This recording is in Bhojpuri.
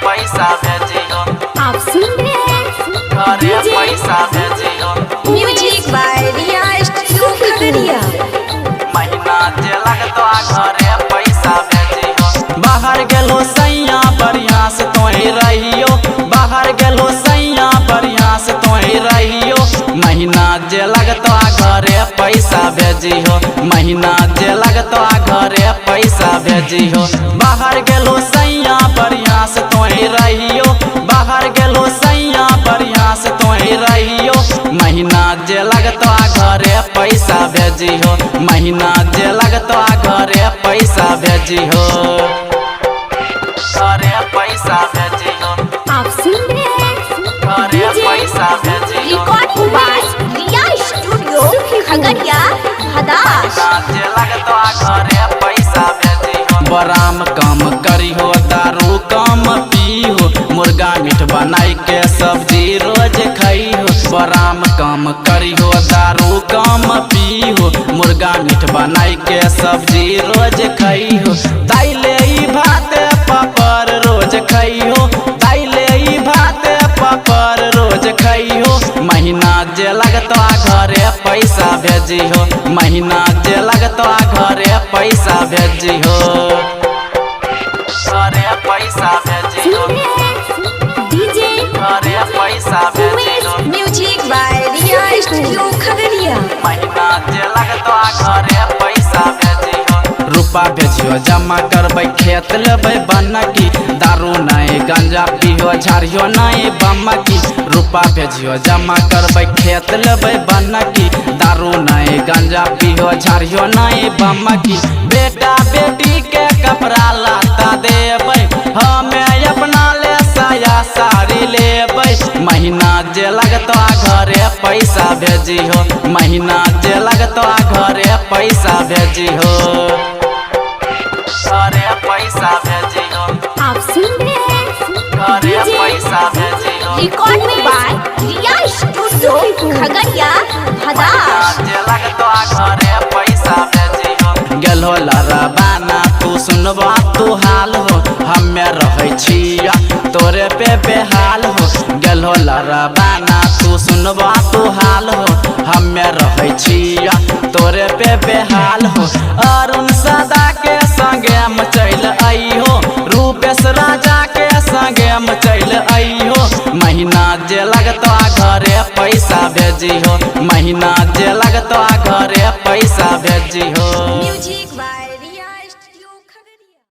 पैसा भेजियो। आप सुन रहे हैं घरे पैसा भेजियो। Music by Riya studio Khagaria. महीना जे लगतो घरे पैसा भेजियो। बाहर गेलो सैया बढ़िया से तोही रहियो। बाहर गेलो सैया बढ़िया से तोही रहियो। महीना जे लगतो घरे पैसा भेजियो। महीना जे लगतो घरे पैसा भेजियो। बाहर गेलो सैया बढ़िया से तोही रहियो। बाहर गेलो सैया बढ़िया से तोही रहियो। महीना जे लगतो घरे पैसा भेजियो। महीना जे लगतो घरे पैसा भेजियो। घरे पैसा भेजियो। आप सुन रहे हैं घरे पैसा भेजियो। Recording by Riya studio Khagaria हदास। जे लगतो घरे पैसा भेजियो। बराम काम करियो दारू कम पीहो। मुर्गा मीट बनाई के सब्जी रोज खाइहो। बराम काम करियो दारू कम पीहो। मुर्गा मीट बनाई के सब्जी रोज खाइहो। दाइले ई भात पापड़ रोज खाइहो। दाइले ई भात पापड़ रोज खाइहो। महीना जे लगतो घरे पैसा भेजिहो। महीना जे लगतो घरे पैसा भेजिहो। घरे पैसा भेजियो। डीजे घरे पैसा भेजियो। Music by Riya studio Khagaria. महीना जे लगतो घरे पैसा भेजियो। रुपा भेजियो जमा करबै खेत लेबै बनकी। दारू नहीं गंजा पियो झाड़ियो नहीं बमकी। रुपा भेजियो जमा करबै खेत लेबै बनकी। दारू नहीं गंजा पियो झाड़ियो नहीं बमकी। बेटा बेटी के कपड़ा लाता देबै। हमें अपना ले साया साड़ी लेबै। महीना जे लगतो घरे पैसा भेजियो। महीना जे लगतो घरे पैसा भेजियो। घरे पैसा भेजियो। आप सुन रहे हैं घरे पैसा भेजियो। Recording by Riya studio Khagaria हदास। जे लगतो घरे पैसा भेजियो। गेलो लरबाना तू सुनबा तू हाल हो। हमे रहै छिया तोरे पे बेहाल हो। गेलो लरबाना तू सुनबा तू हाल हो। हमे रहै छिया तोरे पे बेहाल हो। अरुण सदा के संगे हम चल आइहो। रूपेश राजा के संगे हम चल आइहो। महीना जे लगतो घरे पैसा भेजियो। महीना जे लगतो घरे पैसा भेजियो। Music by